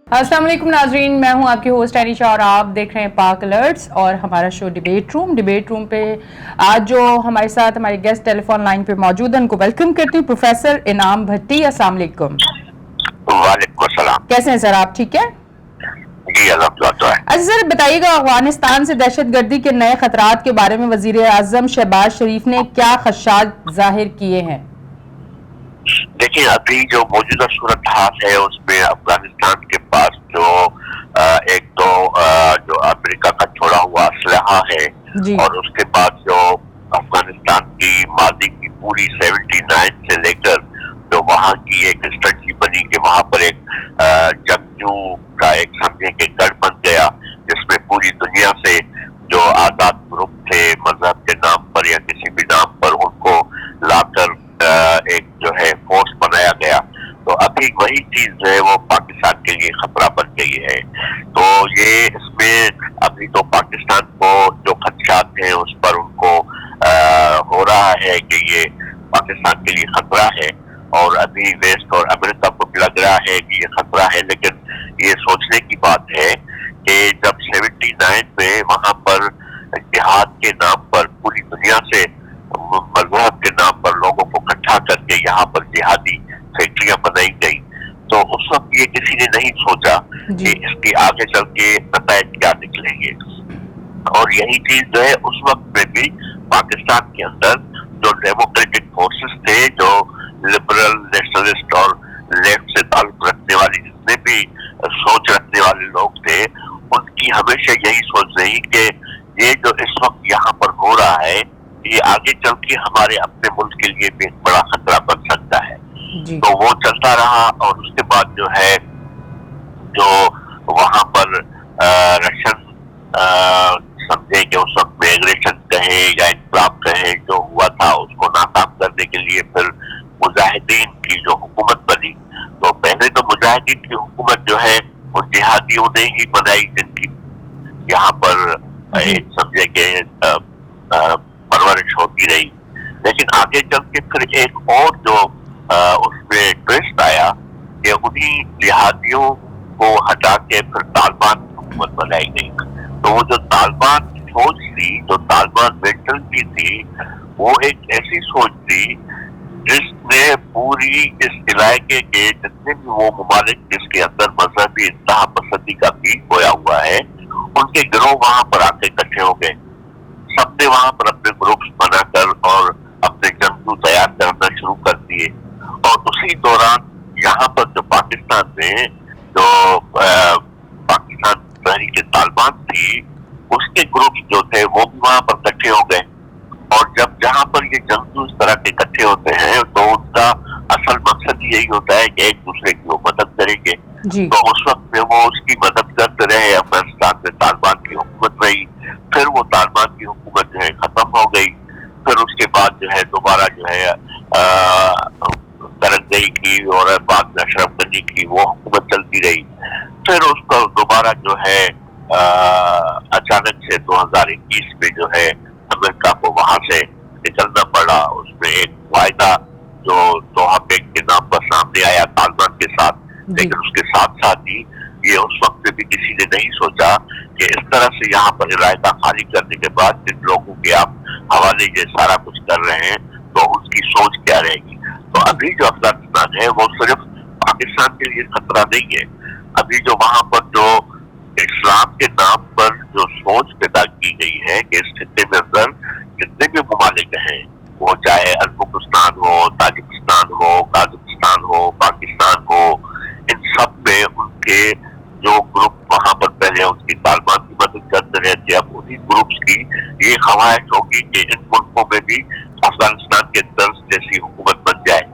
अस्सलाम वालेकुम नाजरीन, मैं हूं आपकी होस्ट एनिशा और आप देख रहे हैं पाक अलर्ट्स और हमारा शो डिबेट रूम पे आज जो हमारे साथ हमारे गेस्ट टेलीफोन लाइन पे मौजूद हैं उनको वेलकम करती हूँ। प्रोफेसर इनाम भट्टी, अस्सलाम वालेकुम। वालेकुम अस्सलाम। कैसे हैं सर, आप ठीक है? जी अल्हम्दुलिल्लाह। अच्छा सर बताइएगा, अफगानिस्तान से दहशतगर्दी के नए खतरात के बारे में वजीर आजम शहबाज शरीफ ने क्या खदशात जाहिर किए हैं? देखिए, अभी जो मौजूदा सूरत हाल है उसमें अफगानिस्तान के पास जो एक तो जो अमेरिका का छोड़ा हुआ असलहा है और उसके बाद जो अफगानिस्तान की मादी की पूरी 79 से लेकर जो वहाँ की एक स्ट्रेटजी बनी कि वहाँ पर एक जंगजू का एक समझे के गढ़ बन गया जिसमें पूरी दुनिया से जो आजाद ग्रुप थे मजहब के नाम पर या किसी भी नाम पर उनको लाकर एक जो है फोर्स बनाया गया। तो अभी वही चीज जो है वो पाकिस्तान के लिए खतरा बन गई है। तो ये इसमें अभी तो पाकिस्तान को जो खदशात हैं उस पर उनको हो रहा है कि ये पाकिस्तान के लिए खतरा है और अभी वेस्ट और अमेरिका को भी लग रहा है कि ये खतरा है। लेकिन ये सोचने की बात है कि जब 79 में वहां पर जिहाद के नाम पर पूरी दुनिया से मजहब के नाम पर लोगों को इकट्ठा करके यहाँ पर जिहादी फैक्ट्रियां बनाई गई, तो उस वक्त ये किसी ने नहीं सोचा कि इसके आगे चल के नतायज क्या निकलेंगे। और यही चीज जो है उस वक्त में भी पाकिस्तान के अंदर जो डेमोक्रेटिक फोर्सेस थे, जो लिबरल नेशनलिस्ट और लेफ्ट से ताल्लुक रखने वाली जितने भी सोच रखने वाले लोग थे, उनकी हमेशा यही सोच रही कि ये जो इस वक्त यहाँ पर हो रहा है ये आगे चल के हमारे अपने मुल्क के लिए भी एक बड़ा खतरा बन सकता है। तो वो चलता रहा और उसके बाद जो है जो वहां पर रशियन समझे कि उस वक्त में एग्रेशन कहे या इनकलाब कहे जो हुआ था उसको नाकाम करने के लिए फिर मुजाहिदीन की जो हुकूमत बनी। तो पहले तो मुजाहिदीन की हुकूमत जो है वो जिहादियों ने ही बनाई जिनकी यहाँ पर एक समझे के परवरिश होती रही। लेकिन आगे चल के फिर एक और जो उसमें ट्विस्ट आया कि उन्हीं जिहादियों को हटा के फिर तालिबान की हुकूमत बनाई गई। तो वो जो तालिबान की सोच थी, जो तालिबान मेंटलिटी थी, वो एक ऐसी सोच थी जिसने पूरी इस इलाके के जितने भी वो ममालिक जिसके अंदर मजहबी इंतहा पसंदी का बीज बोया हुआ है, उनके गिरोह वहां पर आके इकट्ठे हो गए। सबने वहां पर अपने ग्रुप्स बनाकर और अपने जंगजू तैयार करना शुरू कर दिए। और उसी दौरान यहाँ पर जो पाकिस्तान में जो पाकिस्तान तहरीक तालिबान थी उसके ग्रुप्स जो थे वो भी वहां पर इकट्ठे हो गए। और जब जहाँ पर ये जंगजू इस तरह के इकट्ठे होते हैं तो उनका असल मकसद यही होता है कि एक दूसरे की वो मदद करेंगे। तो उस वक्त में वो उसकी मदद करते रहे। अफगानिस्तान में तालिबान की हुकूमत रही, फिर वो तालिबान की हुकूमत जो है खत्म हो गई। फिर उसके बाद जो है दोबारा जो है करंगई की और बाद में अशरफ गनी की वो हुकूमत चलती रही। फिर उसको दोबारा जो है अचानक से 2021 में जो है अमेरिका को वहां से निकलना पड़ा। उसमें एक वायदा जो दोहा बेग के नाम पर सामने आया तालिबान के साथ, लेकिन उसके साथ साथ ही ये उस वक्त भी किसी ने नहीं सोचा कि इस तरह से यहाँ पर इलाका खाली करने के बाद जिन लोगों के आप हवाले ये सारा कुछ कर रहे हैं तो उसकी सोच क्या रहेगी। तो अभी जो अफगानिस्तान है वो सिर्फ पाकिस्तान के लिए खतरा नहीं है। अभी जो वहां पर जो इस्लाम के नाम पर जो सोच पैदा की गई है कि इस खित्ते में अंदर जितने भी ममालिक हैं, वो चाहे अजबकिस्तान हो, ताजिकिस्तान हो, काजाकिस्तान हो, पाकिस्तान हो, इन सब में उनके जो ग्रुप वहां पर पहले उनकी तालिबान की मदद करते रहे थे, अब उन्हीं ग्रुप्स की ये ख्वाहिश होगी कि इन मुल्कों में भी अफगानिस्तान के तर्ज जैसी हुकूमत बन जाए,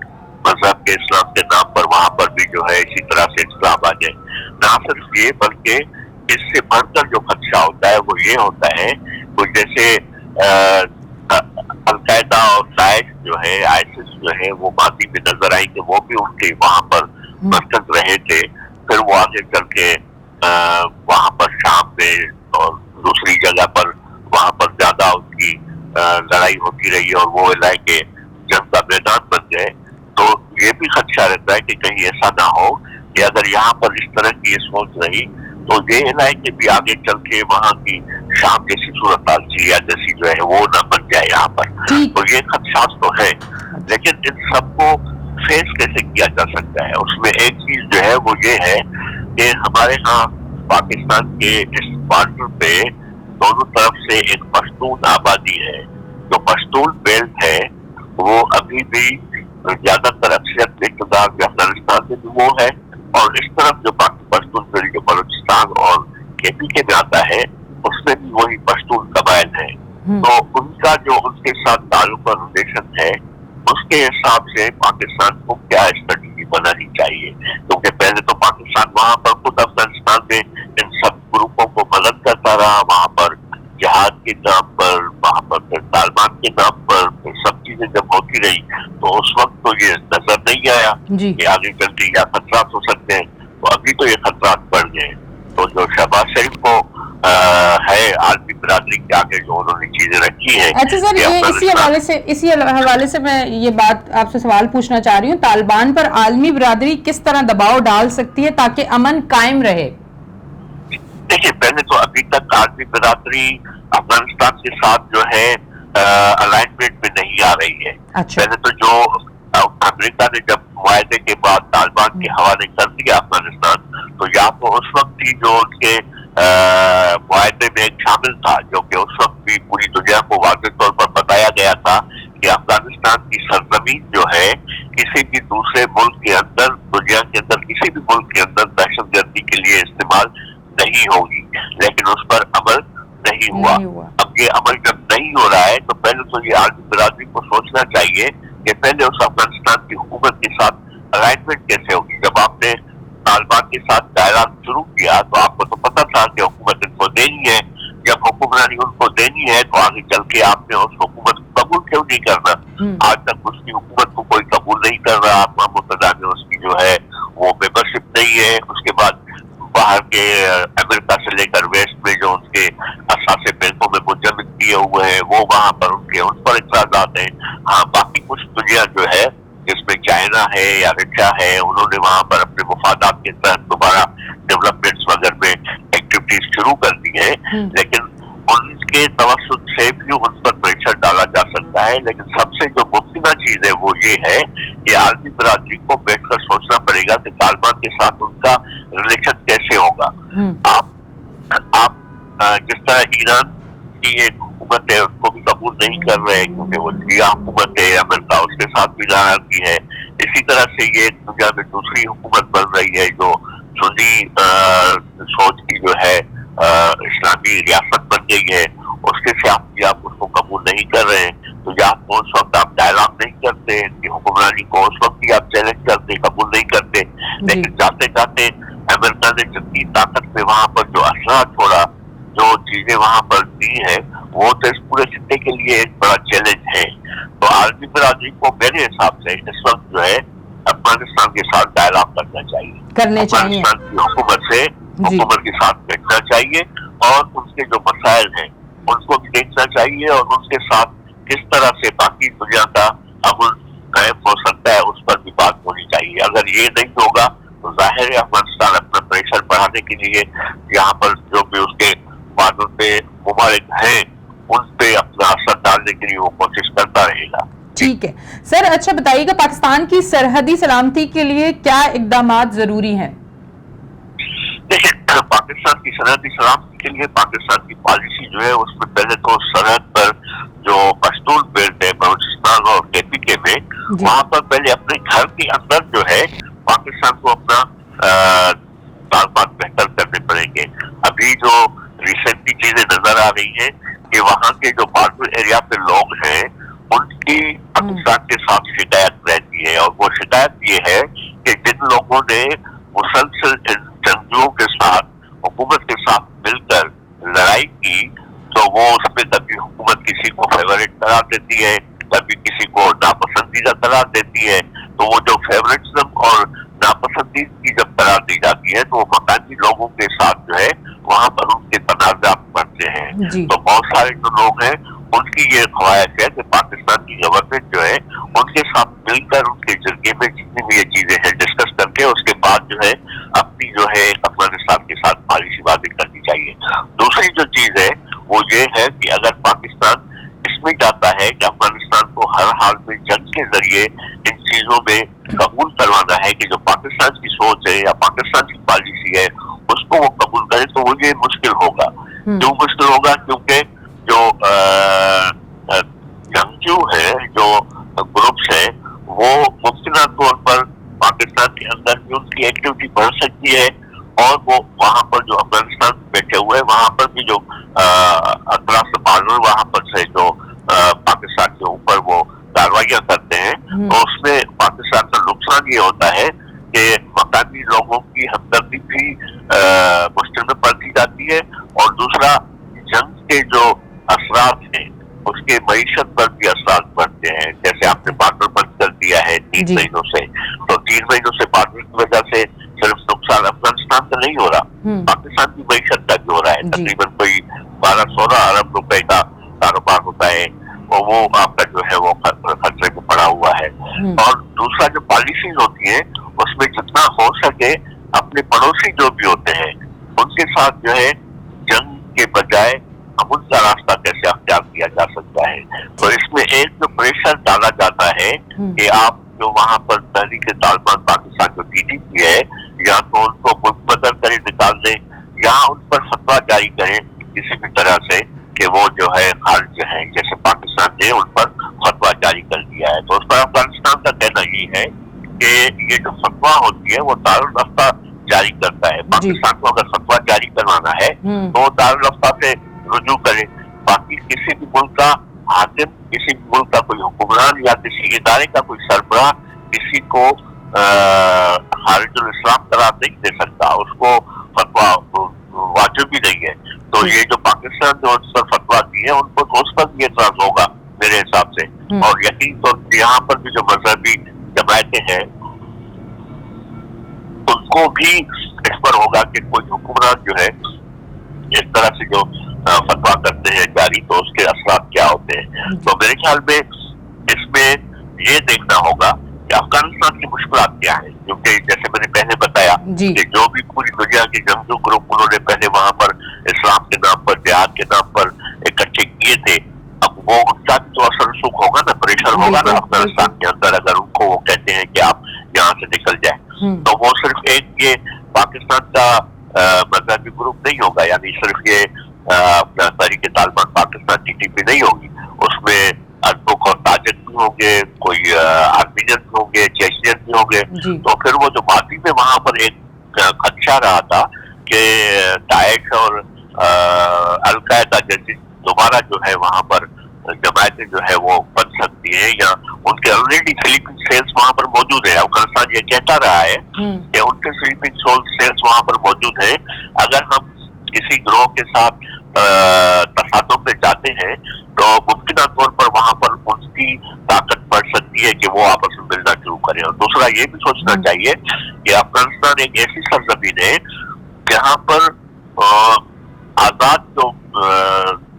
मजहब के इस्लाम के नाम पर वहां पर भी जो है इसी तरह से इस्लाम आ जाए। ना सिर्फ ये बल्कि इससे बढ़कर जो खदशा होता है वो ये होता है वो जैसे अलकायदा और दाइश जो है, आईसिस जो है, वो मादी में नजर आई कि वो भी उनके वहां पर मरकज रहे थे। फिर वो आगे चल के वहां पर शाम में और दूसरी जगह पर वहां पर ज्यादा उनकी लड़ाई होती रही और वो इलाके जंग का मैदान बन गए। तो ये भी खदशा रहता है कि कहीं ऐसा ना हो کہ اگر یہاں پر اس طرح کی یہ سوچ رہی تو یہ ہے کہ بھی آگے چل کے وہاں کی شام جیسی صورتحال سیریا جیسی جو ہے وہ نہ بن جائے یہاں پر. تو یہ خدشات تو ہے، لیکن ان سب کو فیس کیسے کیا جا سکتا ہے؟ اس میں ایک چیز جو ہے وہ یہ ہے کہ ہمارے ہاں پاکستان کے اس بارڈر پہ دونوں طرف سے ایک پشتون آبادی ہے. جو پشتون بیلٹ ہے وہ ابھی بھی زیادہ تر اکثریت اقتدار میں افغانستان میں بھی وہ ہے، اور اس طرف جو باقی پشتون بیلٹ جو بلوچستان اور کے پی کے میں آتا ہے اس میں بھی وہی پشتون قبائل ہے. تو ان کا جو ان کے ساتھ تعلق اور ریلیشن ہے اس کے حساب سے پاکستان کو کیا اسٹریٹجی بنانی چاہیے، کیونکہ پہلے تو پاکستان وہاں پر خود افغانستان میں ان سب گروپوں کو مدد کرتا رہا، وہاں پر جہاد کے نام پر، وہاں پر پھر طالبان کے نام پر پھر سب چیزیں جب ہوتی رہی تو اس وقت تو یہ نظر نہیں آیا کہ آگے چل کے کیا خطرات ہو سکتے ہیں. تو ابھی تو یہ خطرات بڑھ گئے. تو جو شہباز شریف کو ہے عالمی برادری کے آگے جو انہوں نے چیزیں رکھی ہیں. اچھا سر، یہ اسی حوالے سے میں یہ بات آپ سے سوال پوچھنا چاہ رہی ہوں، طالبان پر عالمی برادری کس طرح دباؤ ڈال سکتی ہے تاکہ امن قائم رہے؟ دیکھیے، پہلے تو ابھی تک عالمی برادری افغانستان کے ساتھ جو ہے الائنمنٹ میں نہیں آ رہی ہے. پہلے تو جو امریکہ نے جب معاہدے کے بعد طالبان کے حوالے کر دیا افغانستان، تو یا تو اس وقت ہی جو ان کے معاہدے میں ایک شامل تھا، جو کہ اس وقت بھی پوری دنیا کو واضح طور پر بتایا گیا تھا کہ افغانستان کی سرزمین جو ہے کسی بھی دوسرے ملک کے اندر، دنیا کے اندر کسی بھی ملک کے اندر دہشت گردی کے لیے استعمال نہیں ہوگی. لیکن اس پر عمل نہیں ہوا. اب یہ عمل جب نہیں ہو رہا ہے تو پہلے تو یہ عالمی برادری کو سوچنا چاہیے کہ پہلے اس افغانستان کی حکومت کے ساتھ الائنمنٹ کیسے ہوگی. جب آپ نے طالبان کے ساتھ ڈائلاگ شروع کیا تو آپ کو تو پتا تھا کہ حکومت ان کو دینی ہے. جب حکمرانی ان کو دینی ہے تو آگے چل کے آپ نے اس حکومت کو قبول کیوں نہیں کرنا؟ آج تک اس کی حکومت کو کوئی قبول نہیں کر رہا. اقوام متحدہ میں اس کی جو ہے وہ ممبرشپ نہیں ہے. اس کے بعد باہر کے امریکہ سے لے کر ویسٹ میں جو ان کے اثاثے بینکوں میں منجمد کیے ہوئے ہیں وہ وہاں پر ان پر اعتراضات ہیں. ہاں، باقی کچھ دنیا جو ہے جس میں چائنا ہے یا رشیا ہے، انہوں نے وہاں پر اپنے مفادات کے تحت دوبارہ ڈیولپمنٹس وغیرہ میں ایکٹیویٹیز شروع کر دی ہیں. لیکن ان کے توسط سے بھی ان پر پریشر ڈالا جا سکتا ہے. لیکن سب سے جو ممکنہ چیز ہے وہ یہ ہے کہ عالمی برادری کو بیٹھ کر سوچنا پڑے گا کہ طالبان کے ساتھ ان کا ریلیشن کیسے ہوگا. آپ جس طرح ایران کی ایک حکومت ہے اس کو بھی قبول نہیں کر رہے کیونکہ وہ شیعہ حکومت ہے، امریکہ اس کے ساتھ بھی ناراضگی ہے. اسی طرح سے یہ دنیا میں دوسری حکومت بن رہی ہے جو سنی سوچ کی جو ہے اسلامی ریاست بن گئی ہے. اس کے ساتھ بھی آپ اس کو قبول نہیں کر رہے ہیں. تو یا تو اس وقت آپ ڈائلاگ نہیں کرتے کہ حکمرانی کو، اس وقت بھی آپ چیلنج کرتے، قبول نہیں کرتے. لیکن جاتے جاتے امریکہ نے جتنی طاقت میں وہاں پر جو اثرات چھوڑا، جو چیزیں وہاں پر دی ہیں، وہ تو اس پورے خطے کے لیے ایک بڑا چیلنج ہے. تو عالمی برادری کو میرے حساب سے اس وقت جو ہے افغانستان کے ساتھ ڈائلاگ کرنا چاہیے. افغانستان کی حکومت کے ساتھ بیٹھنا چاہیے اور اس کے جو مسائل ہیں ان کو بھی دیکھنا چاہیے اور ان کے ساتھ کس طرح سے باقی دنیا کا امن قائم ہو سکتا ہے اس پر بھی بات ہونی چاہیے. اگر یہ نہیں ہوگا تو ظاہر ہے افغانستان اپنا پریشر بڑھانے کے لیے یہاں پر جو بھی اس کے بادل پہ ممالک ہیں ان پہ اپنا اثر ڈالنے کے لیے وہ کوشش کرتا رہے گا. ٹھیک ہے سر، اچھا بتائیے گا پاکستان کی سرحدی سلامتی کے لیے کیا اقدامات ضروری ہیں؟ دیکھیں، پاکستان کی سرحدی سلامتی کے لیے پاکستان کی پالیسی جو ہے اس میں پہلے تو سرحد پر جو پشتون بیلٹ ہے بلوچستان اور کے پی کے میں، وہاں پر پہلے اپنے گھر کے اندر جو ہے پاکستان کو اپنا تعلقات بہتر کرنے پڑیں گے. ابھی جو ریسنٹلی چیزیں نظر آ رہی ہیں کہ وہاں کے جو بارڈر ایریا پہ لوگ ہیں ان کی پاکستان کے ساتھ شکایت رہتی ہے. اور وہ شکایت یہ ہے کہ جن لوگوں نے مسلسل جنگجوؤں کے ساتھ حکومت کے ساتھ مل کر لڑائی کی تو وہ اس میں کبھی حکومت کسی کو فیوریٹ قرار دیتی ہے، کبھی کسی کو ناپسندیدہ قرار دیتی ہے. تو وہ جو فیوریٹزم اور ناپسندیدگی جب قرار دی جاتی ہے تو وہ مقامی لوگوں کے ساتھ جو ہے وہاں پر ان کے تنازعات بڑھتے ہیں. تو بہت سارے جو لوگ ہیں ان کی یہ خواہش ہے کہ پاکستان کی گورنمنٹ جو ہے ان کے ساتھ مل کر ان کے جرگے میں جتنی بھی یہ چیزیں ہیں ڈسکس کر کے اس کے بعد جو ہے हर हाल में जंग के जरिए इन चीजों में कबूल करवाना है कि जो पाकिस्तान की सोच है या पाकिस्तान की पॉलिसी है उसको वो कबूल करे, तो वो ये मुश्किल होगा। क्यों मुश्किल होगा? क्योंकि जो जंगजू है, जो ग्रुप्स है, वो मुमकिन तौर पर पाकिस्तान के अंदर भी उनकी एक्टिविटी बढ़ सकती है और वो वहां पर जो अफगानिस्तान में बैठे हुए हैं वहां पर भी जो अतराफ से बाजू वहां पर से जो पाकिस्तान के ऊपर वो कार्रवाइयां करते हैं, तो उसमें पाकिस्तान का नुकसान ये होता है कि मकानी लोगों की हमदर्दी भी मुश्किल में पड़ती जाती है और दूसरा जंग के जो असरात हैं उसके मईशत पर भी असरात पड़ते हैं। जैसे आपने बॉर्डर बंद कर दिया है 3 महीनों से, तो 3 महीनों से बॉर्डर की वजह से सिर्फ नुकसान अफगानिस्तान का नहीं हो रहा, पाकिस्तान की मईशत का भी हो रहा है। तकरीबन कोई 12-16 अरब रुपए का कारोबार होता है और वो आपका जो है वो खतरे में पड़ा हुआ है। और दूसरा जो पॉलिसीज होती है उसमें जितना हो सके अपने पड़ोसी जो भी होते हैं उनके साथ जो है जंग के बजाय अमन का रास्ता कैसे अख्तियार किया जा सकता है। तो इसमें एक जो प्रेशर डाला जाता है कि आप जो वहां पर तहरीक-ए-तालिबान पाकिस्तान जो TTP है या तो उनको मुल्क बदल कर निकाल दें या उन पर फतवा जारी करें किसी भी तरह से कि वो जो है खारिज है, जैसे पाकिस्तान ने उन पर फतवा जारी कर दिया है। तो उस पर अफगानिस्तान का कहना ये है कि ये जो फतवा होती है वो दारुल अफ्ता जारी करता है। पाकिस्तान को अगर फतवा जारी करवाना है तो दारुल अफ्ता से रुजू करे, बाकी किसी भी मुल्क का हाकिम, किसी भी मुल्क का कोई हुक्मरान या किसी इदारे का कोई सरबराह किसी को खारिजुल इस्लाम करार नहीं दे सकता, उसको फतवा वाजिब भी नहीं है। तो ये जो पाकिस्तान ने उस पर फतवा दी है उनको तो उस पर भी एतराज होगा मेरे हिसाब से। और यकीन तो यहाँ पर भी जो मजहबी जमायतें हैं उनको भी इस पर होगा कि कोई हुक्मरान जो है इस तरह से जो फतवा करते हैं जारी, तो उसके असरात क्या होते हैं। तो मेरे ख्याल में इसमें ये देखना होगा कि अफगानिस्तान की मुश्किलात क्या है, क्योंकि जैसे मैंने पहले बताया कि जो भी पूरी दुनिया के जंगजू ग्रुप उन्होंने पहले वहां पर इस्लाम के नाम पर, जिहाद के नाम पर इकट्ठे किए थे, अब वो उनका तो असर रसूख होगा ना, प्रेशर होगा ना अफगानिस्तान के अंदर। अगर उनको वो कहते हैं कि आप यहाँ से निकल जाए तो वो सिर्फ एक ये पाकिस्तान का मजहबी ग्रुप नहीं होगा, यानी सिर्फ ये तहरीक-ए-तालिबान पाकिस्तान TTP नहीं होगी, उसमें अरबुक और ताजिक भी होंगे, कोई आर्मीनियन भी होंगे, चेचनियन भी होंगे। तो फिर वो जो मादी में वहां पर एक खदशा रहा था कि दाइश और अल-कायदा जैसी दोबारा जो है वहां पर जमायतें जो है वो बन सकती है, या उनके ऑलरेडी स्लीपिंग सेल्स वहां पर मौजूद है। अफगानिस्तान ये कहता रहा है कि उनके स्लीपिंग सेल्स वहां पर मौजूद है। अगर हम किसी ग्रोह के साथ तसादुम में जाते हैं तो मुमकिन तौर पर वहां पर उनकी ताकत बढ़ सकती है कि वो आपस में मिलना शुरू करें। और दूसरा ये भी सोचना चाहिए कि अफगानिस्तान एक ऐसी सरजमीन है जहाँ पर आजाद जो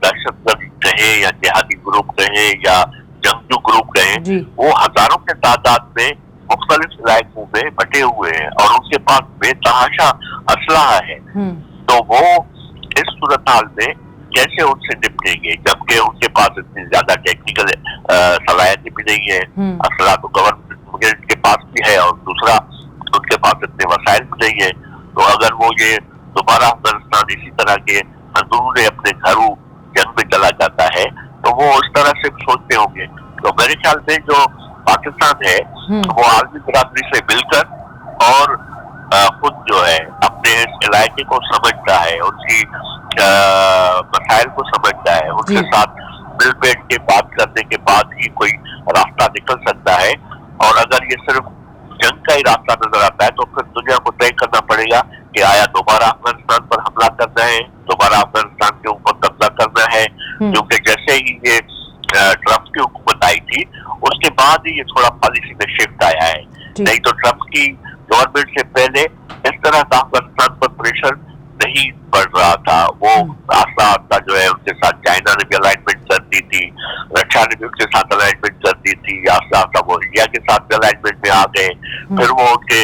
दहशतगर्द कहे या जिहादी ग्रुप कहे या जंगजू ग्रुप कहे, वो हजारों के तादाद में मुख्तलिफ इलाकों में बटे हुए हैं और उनके पास बेतहाशा असलहा है। तो वो इस सूरत हाल में कैसे उनसे निपटेंगे, जबकि उनके पास इतनी ज्यादा टेक्निकल सलाहियत भी नहीं है, असला तो गवर्नमेंट के पास भी है और दूसरा उनके पास इतने वसाइल भी नहीं है। तो अगर वो ये दोबारा अफगानिस्तान इसी तरह के अंदरूनी अपने घरों जंग में चला जाता है तो वो उस तरह से सोचते होंगे। तो मेरे ख्याल में जो पाकिस्तान है वो आलमी बरादरी से मिलकर और खुद जो है अपने इस इलाके को समझता है, उनकी मसाइल को समझता है, उनके साथ मिल बैठ के बात करने के बाद ही कोई रास्ता निकल सकता है। और अगर ये सिर्फ जंग का ही रास्ता नजर आता है तो फिर दुनिया को तय करना पड़ेगा कि आया दोबारा अफगानिस्तान पर हमला करना है, दोबारा अफगानिस्तान के ऊपर कब्जा करना है। क्योंकि जैसे ही ये ट्रम्प की हुकूमत आई थी उसके बाद ही ये थोड़ा पॉलिसी में शिफ्ट आया है, नहीं तो ट्रम्प की गवर्नमेंट से पहले इस तरह का अफगानिस्तान पर प्रेशर नहीं बढ़ रहा था। वो आस्ता आस्ता जो है उनके साथ चाइना ने भी अलाइनमेंट कर दी थी, रशिया ने भी उनके साथ अलाइनमेंट कर दी थी, आस्ता आस्ता वो इंडिया के साथ भी अलाइनमेंट में आ गए। फिर वो उनके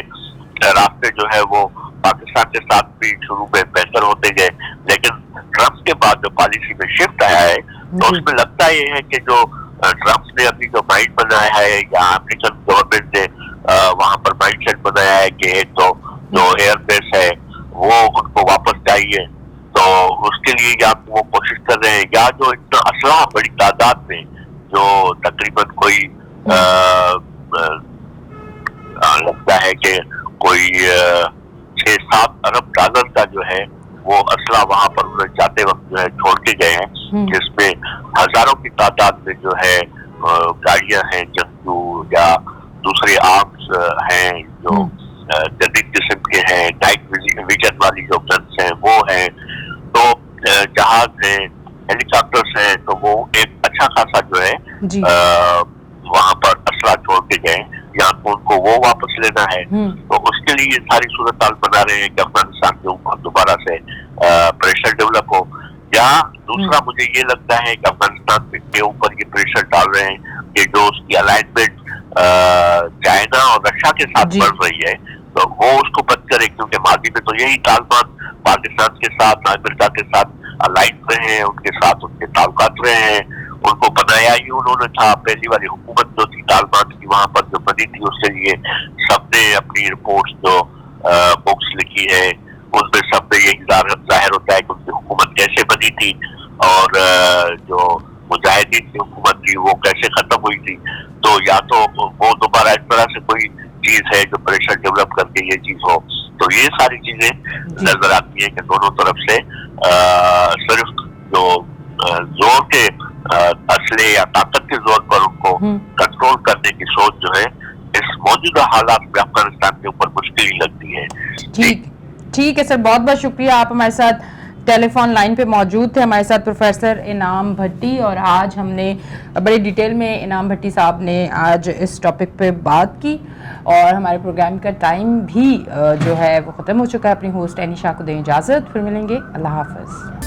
रास्ते जो है वो पाकिस्तान के साथ भी शुरू में बेहतर होते गए, लेकिन ट्रम्प के बाद जो पॉलिसी में शिफ्ट आया है तो उसमें लगता ये है कि जो ट्रम्प ने अभी जो माइंड بنایا ہے یا امریکن گورنمنٹ نے وہاں پر مائنڈ سیٹ بنایا ہے کہ ایک تو جو ایئر بیس ہے وہ ان کو واپس چاہیے، تو اس کے لیے یا وہ کوشش کر رہے ہیں، یا جو اتنا اسلحہ بڑی تعداد میں جو تقریباً کوئی لگتا ہے کہ کوئی 6-7 ارب ڈالر کا جو ہے وہ اسلحہ وہاں پر انہیں جاتے وقت جو ہے چھوڑ کے گئے ہیں، جس میں ہزاروں کی تعداد میں جو ہے گاڑیاں ہیں جنگجو یا دوسرے آرمز ہیں جو جدید قسم کے ہیں، نائٹ ویژن والی جو گنس ہیں وہ ہیں، تو جہاز ہیں، ہیلی کاپٹرز ہیں، تو وہ ایک اچھا خاصا جو ہے وہاں پر اسلحہ چھوڑ کے گئے، یا ان کو وہ واپس لینا ہے، تو اس کے لیے ساری صورتحال بنا رہے ہیں کہ افغانستان کے اوپر دوبارہ سے پریشر ڈیولپ ہو، یا دوسرا مجھے یہ لگتا ہے کہ افغانستان کے اوپر یہ پریشر ڈال رہے ہیں کہ جو اس کی الائنمنٹ چائنا اور رشیا کے ساتھ بڑھ رہی ہے تو وہ اس کو بند کرے، کیونکہ ماضی میں تو یہی طالبان پاکستان کے ساتھ امریکہ کے ساتھ الائن رہے ہیں، ان کے ساتھ ان کے تعلقات رہے ہیں، ان کو بنایا ہی انہوں نے تھا۔ پہلی والی حکومت جو تھی طالبان کی وہاں پر جو بنی تھی، اس کے لیے سب نے اپنی رپورٹس جو بکس لکھی ہے ان میں سب میں یہی ظاہر ہوتا ہے کہ ان کی حکومت کیسے بنی تھی اور جو مجاہدین کی حکومت تھی وہ کیسے ختم ہوئی تھی، تو یا تو وہ دوبارہ اس طرح سے کوئی چیز ہے جو پریشر ڈیولپ کر کے یہ چیز ہو، تو یہ ساری چیزیں نظر آتی ہیں کہ دونوں طرف سے صرف جو زور کے اسلحے یا طاقت کے زور پر ان کو کنٹرول کرنے کی سوچ جو ہے اس موجودہ حالات میں افغانستان کے اوپر مشکل ہی لگتی ہے۔ ٹھیک ہے سر، بہت بہت شکریہ، آپ ہمارے ساتھ ٹیلی فون لائن پہ موجود تھے، ہمارے ساتھ پروفیسر انعام بھٹی، اور آج ہم نے بڑی ڈیٹیل میں انعام بھٹی صاحب نے آج اس ٹاپک پہ بات کی، اور ہمارے پروگرام کا ٹائم بھی جو ہے وہ ختم ہو چکا ہے۔ اپنی ہوسٹ اینی شاہ کو دیں اجازت، پھر ملیں گے، اللہ حافظ۔